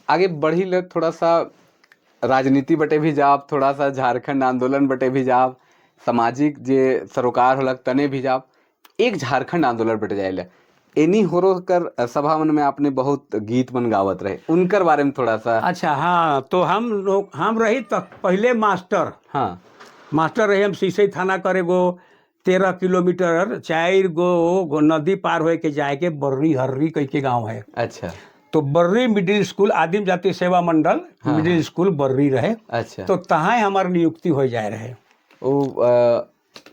आगे बढ़ी ले, थोड़ा सा राजनीति बटे भी जाब, थोड़ा सा झारखंड आंदोलन बटे भी जाब, सामाजिक जे सरोकार होलक तने भी जाब, एक झारखंड आंदोलन बटे जाए। एनी होरो कर सभा मन में आपने बहुत गीत मन गावत रहे, उनकर बारे में थोड़ा सा। अच्छा, हाँ, तो हम रही तक पहले मास्टर। हाँ, मास्टर रहे हम सीसई थाना करे गो 13 किलोमीटर 4 गो नदी पार होए के जाए के बर्री हर्री कह के गाँव है। अच्छा, तो बर्री मिडिल स्कूल आदिम जाति सेवा मंडल मिडिल स्कूल बर्री रहे। अच्छा, तो तहाँ हमार नियुक्ति हो जाए रहे।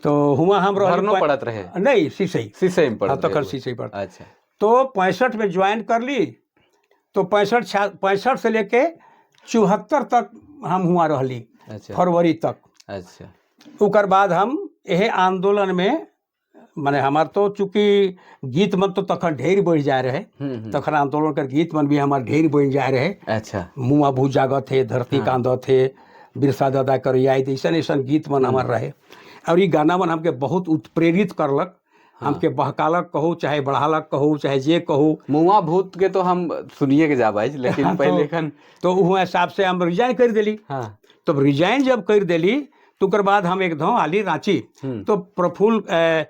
तो हुआ हम भरनो पड़त रहे नहीं सीसई में पड़त तक सीसई पड़त। अच्छा, तो 65 में ज्वाइन कर ली। तो 65 से लेके 74 तक हम हुआ रहली। अच्छा, फरवरी तक। अच्छा, उकर बाद हम यह आंदोलन में माने हमार तो चूंकि गीत मन तो तखन ढेर बढ़ जाए रहे, तखन आंदोलन कर गीत मन भी हमार ढेर बढ़ जाए रहे। अच्छा, मुआ भू जागत थे, धरती कांदत थे, बिरसा दादा कर याद, ऐसा ऐसा गीत मन हमार रहे। और ये गाना मन हमके बहुत उत्प्रेरित करलक। हमके बहकालक कहूँ चाहे बढ़ालक कहूँ चाहे जे कहूँ। मुआ भूत के तो हम सुनिए के जा भाई, लेकिन पहले खन तो वो हिसाब से हम रिजाइन कर दिली। हाँ, तो रिजाइन जब कर दिली तो उसके बाद हम एकदम आली रांची। तो प्रफुल्ल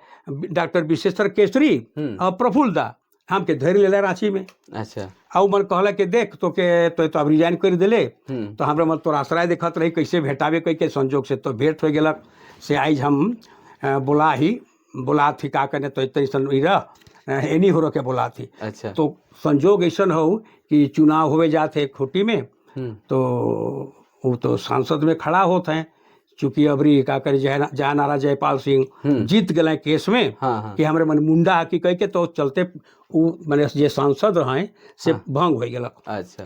डॉक्टर विश्वेश्वर केसरी और प्रफुल्ल दा हमके धर ले रांची में। अच्छा, और मन कहला कि देख तो के तो अब रिजाइन कर दिले। तो हमरा मन तो आश्रय देखत रही कैसे भेटावे कह के संजोग से तो भेंट हो गलक से आज हम बोला थी का करने तो तैसन एनी हो के बोला थी। अच्छा, तो संजोग ऐसा हो कि चुनाव हुए जाते खोटी में। तो वो तो सांसद में खड़ा होते हैं, चूंकि अबरी का करे जय नारा जयपाल सिंह जीत गए केस में। हाँ, कि हमारे मन मुंडा हकी कह के तो चलते वो मैंने जे सांसद रहे से भंग हो गया। अच्छा,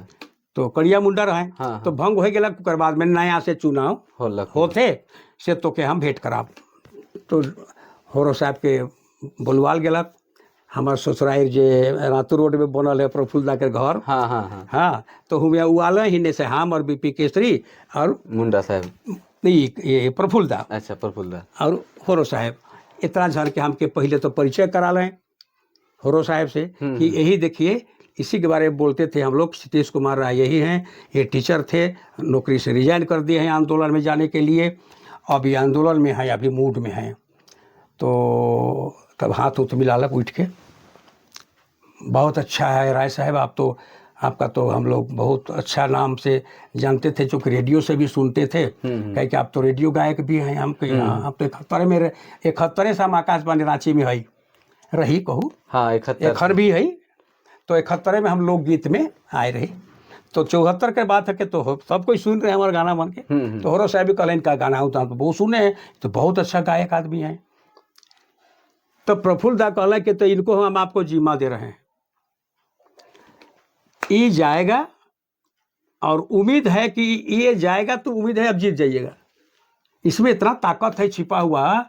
तो कड़िया मुंडा रहे। तो भंग हो गया। उसके बाद में नया से चुनाव होते से तो के हम भेंट कराब। तो होरो साहब के बुलवाल गलक। हमार ससुराल जे रातू रोड में बनल है प्रफुल्ल दा के घर। हाँ, तो हमें उआल ही से हम और बीपी केसरी और मुंडा साहब ये प्रफुल्ल दा। अच्छा, प्रफुल्ल दा और होरो साहब इतना झर के हमके पहले तो परिचय करा लें होरो साहब से कि यही देखिए इसी के बारे में बोलते थे हम लोग। सतीश कुमार राय यही हैं, ये टीचर थे, नौकरी से रिजाइन कर दिए हैं आंदोलन में जाने के लिए। अभी आंदोलन में हैं, अभी मूड में हैं। तो तब हाथ उठ मिलालक उठ के, बहुत अच्छा है राय साहब, आप तो आपका तो हम लोग बहुत अच्छा नाम से जानते थे, चूँकि रेडियो से भी सुनते थे। कह के आप तो रेडियो गायक भी हैं। हम आप तो 71 में 71 से हम आकाशवाणी रांची में है रही कहूँ। हाँ, 71 भी है। तो 71 में हम लोग गीत में आए रही। तो 74 के बात है कि तो सब कोई सुन रहे हैं हमारा गाना बन के। तो होरो साहब भी कल इनका गाना होता है तो बहुत सुने हैं, तो बहुत अच्छा गायक आदमी है। तो प्रफुल्ल दा कहला कि तो इनको हम आपको जिम्मा दे रहे हैं, ये जाएगा और उम्मीद है कि ये जाएगा, तो उम्मीद है अब जीत जाइएगा। इसमें इतना ताकत है छिपा हुआ,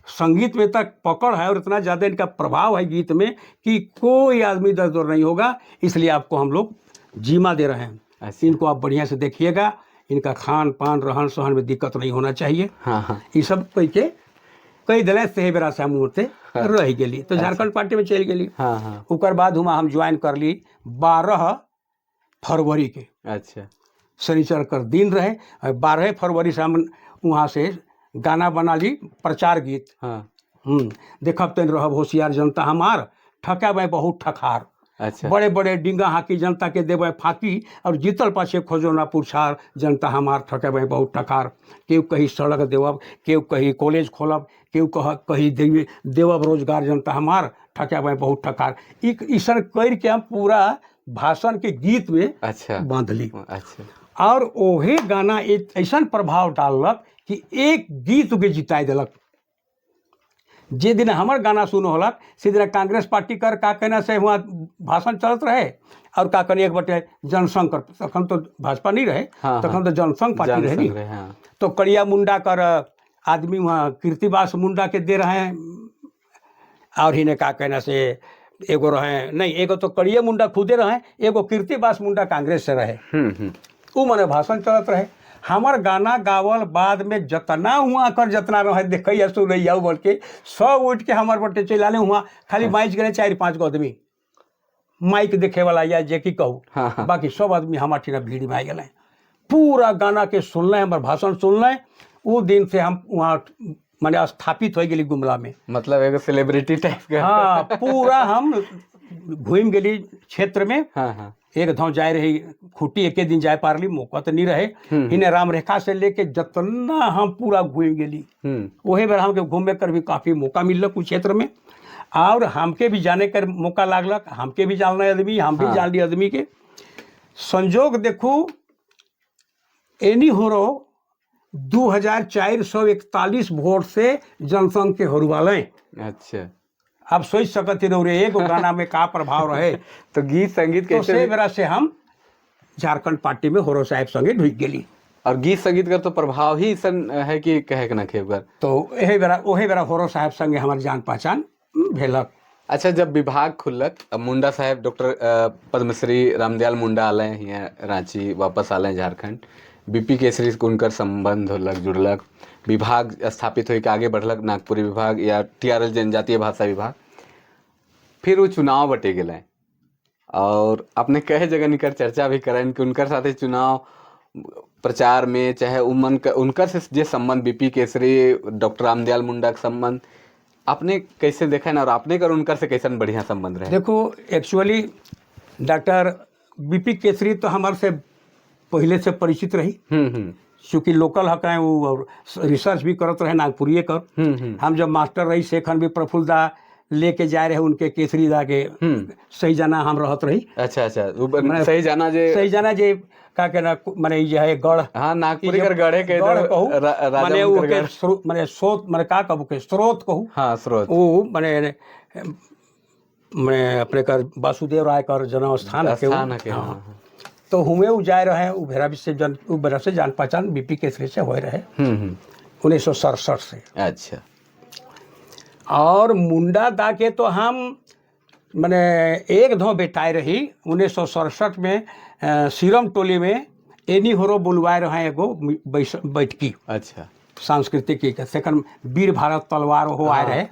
संगीत में तक पकड़ है और इतना ज़्यादा इनका प्रभाव है गीत में कि कोई आदमी दस दूर नहीं होगा। इसलिए आपको हम लोग जिम्मा दे रहे हैं। इनको आप बढ़िया से देखिएगा, इनका खान पान रहन सहन में दिक्कत नहीं होना चाहिए। ये सब कह के कई दिल से बेरा से मूर्ते रह गई। तो झारखंड पार्टी में चल गई। उसके बाद हम ज्वाइन कर ली 12 फरवरी के। अच्छा, शनिचर कर दिन रहे। 12 फरवरी से हम वहाँ से गाना बना ली, प्रचार गीत। देखब तेन रहब होशियार जनता हमार, ठकाबै बहुत ठखार। अच्छा, बड़े बड़े डिंगा हाकी जनता के देवे फाकी, और जीतल पाछे खोजो ना पुरछार, जनता हमार ठकेबै बहुत ठखार। केहू कही सड़क देवब, केहू कही कॉलेज खोलब, केहू कही देवब रोजगार, जनता हमार ठकेबै बहुत ठखार। ईसन कर के हम पूरा भाषण के गीत में बांध ली। अच्छा, और ओहे गाना एक ऐसा प्रभाव डाललक कि एक गीत के जिताई दिलक। जे दिन हमार गाना सुनो होलक से दिन कांग्रेस पार्टी कर का कहना से वहाँ भाषण चलत रहे। और का कहनी एक बटे जनसंघ कर, तखन तो भाजपा नहीं रहे, तखन तो जनसंघ पार्टी रहे नहीं। तो कड़िया मुंडा कर आदमी वहाँ कीर्तिवास मुंडा के दे रहे हैं। और ही ने का कहना से एगो रहे नहीं, एगो तो कड़िया मुंडा खुदे रहे, एगो कीर्तिवास मुंडा कांग्रेस से रहे। वो मने भाषण चलत रहे। हमार गाना गावल बाद में जतना हुआ कर जतना रहे देखिए सुनैया बोल के सब उठ के हमार बटे चला ले। हुआ खाली बाँच गए 4-5 गो आदमी। माइक देखे वाला या जे की कहू हाँ, हाँ। बाकी सब आदमी हमार ठिना भीड़ में आ गए पूरा गाना के सुनले हमार भाषण सुनले वो दिन से हम वहाँ माने स्थापित हो गई गुमला में मतलब एगो सेलिब्रिटी टाइप का। हाँ पूरा हम घूम गेली क्षेत्र में हाँ हाँ एक धाव जाए रही खूटी एके दिन जाए पारली मौका तो नहीं रहे इन्हें राम रेखा से लेके जतना हम पूरा घूम गेली वही बेर हमके घूमे कर भी काफी मौका मिलल उस क्षेत्र में और हमके भी जाने कर मौका लागलक हमके भी जानना आदमी हम भी जान ली आदमी के संजोग देखू एनी हो रो 2441 वोट से जनसंघ के हरुवाले। अच्छा आप सोच सकते रहो एगो गाना में का प्रभाव रहे तो गीत संगीत तो कैसे से बेरा से हम झारखंड पार्टी में होरो साहब संगे ढुक गेली और गीत संगीत का तो प्रभाव ही सन है कि कहे के ना खेबर। तो ओहे बेरा होरो साहब संगे हमार जान पहचान भेलक। अच्छा जब विभाग खुलक अब मुंडा साहब डॉक्टर पद्मश्री रामदयाल मुंडा आले यहाँ रांची वापस आले झारखंड बीपी केसरी से उनकर संबंध होलक जुड़लक विभाग स्थापित होकर आगे बढ़लक नागपुरी विभाग या TRL जनजातीय भाषा विभाग फिर वो चुनाव बटे गए और अपने कई जगह निकर चर्चा भी करें कि उनकर साथे चुनाव प्रचार में चाहे उनकर से जे संबंध बीपी केसरी डॉक्टर रामदयाल मुंडा के संबंध आपने कैसे देखा ना और आपने कर उनकर से कैसे बढ़िया संबंध रहे। देखो एक्चुअली डॉक्टर बीपी केसरी तो हमारे से पहले से परिचित रही चूँकि लोकल हक हैं वो रिसर्च भी करत रहे नागपुरिये कर हम जब मास्टर रही सेखन भी प्रफुल्लदा लेके जाए रहे उनके केसरी दा के सही जाना हम रहत रही। अच्छा अच्छा सही जाना जे का के ना माने ये है गढ़ हाँ नागपुरी कर गढ़े के गढ़ कहू राजा माने वो के माने स्रोत माने का कहू के स्रोत कहू हाँ स्रोत वो माने माने अपने कर वासुदेव राय कर जन्म स्थान के तो हुए उ जाए रहे उ भेरा से जान पहचान बीपी केसरी से हो रहे 1967 से। अच्छा और मुंडा दा के तो हम मैंने एक धो बेटाए रही 1967 में सीरम टोली में एनी होरो बुलवाए रहे एगो बैठकी। अच्छा सांस्कृतिक की सेकंड वीर भारत तलवार हो आए रहे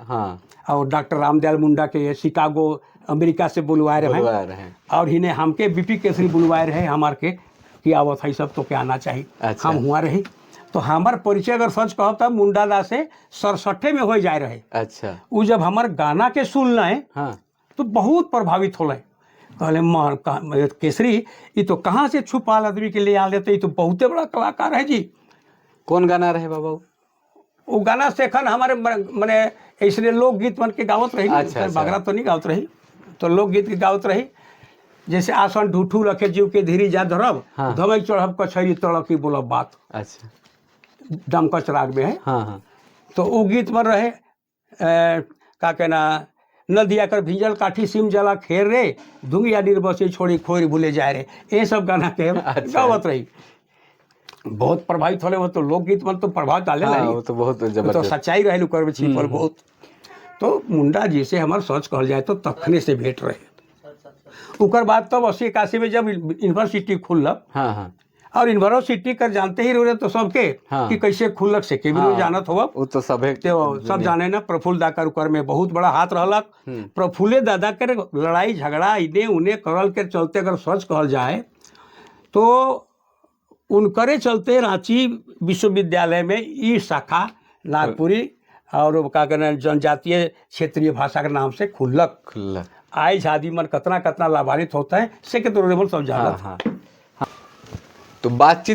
और डॉक्टर रामदयाल मुंडा के शिकागो अमेरिका से बुलवाए रहे और इन्हें हमके बीपी केसरी बुलवाए रहे हमार के कि आवत है सब तो क्या आना चाहिए। अच्छा। हम हुआ रही तो हमार परिचय अगर सच कहो तब मुंडा दा से 67 में हो जाए रहे। अच्छा वो जब हमार गाना के सुन रहे तो बहुत प्रभावित हो कहले मार केसरी ये तो कहाँ से छुपाल आदमी के लिए आ लेते ये तो बहुत बड़ा कलाकार है जी। कौन गाना रहे बाबा वो गाना से खन हमारे मैंने इसलिए लोकगीत बन के गावत रही। अच्छा, बागरा तो नहीं गावत रही तो लोकगीत की गावत रही जैसे आसन ढूठू रखे जीव के धीरे जा धरब धमक चढ़ब कछरी तड़की बोलब बात। अच्छा दमकच राग में है। हाँ तो वो गीत में रहे का कहना नदिया कर भीजल काठी सिम जला खेर रे धुंगिया निर्बसी छोड़ी खोरी भूले जाए रे ये सब गाना के गावत रही। बहुत प्रभावित होले वो तो लोकगीत में तो प्रभाव डाले हाँ, वो तो बहुत जबरदस्त तो सच्चाई रहे कर छिपल बहुत। तो मुंडा जी से हमार सच कहल जाए तो तखने से भेंट रहे उकर बाद तब 80-81 में जब यूनिवर्सिटी खुलक और यूनिवर्सिटी कर जानते ही रहे तो सबके कि कैसे खुलक से के भी जानत हो वो तो सब जाने ना प्रफुल्ल दा कर में बहुत बड़ा हाथ रहलक। प्रफुल्ले दादा के लड़ाई झगड़ा इने उने करल के चलते अगर सच कहल जाए तो उनकरे चलते रांची विश्वविद्यालय में ई शाखा नागपुरी और का कहना जनजातीय क्षेत्रीय भाषा के नाम से खुलक आज आदि मन कतना लाभान्वित होता है से के तो सब जानत। तो बातचीत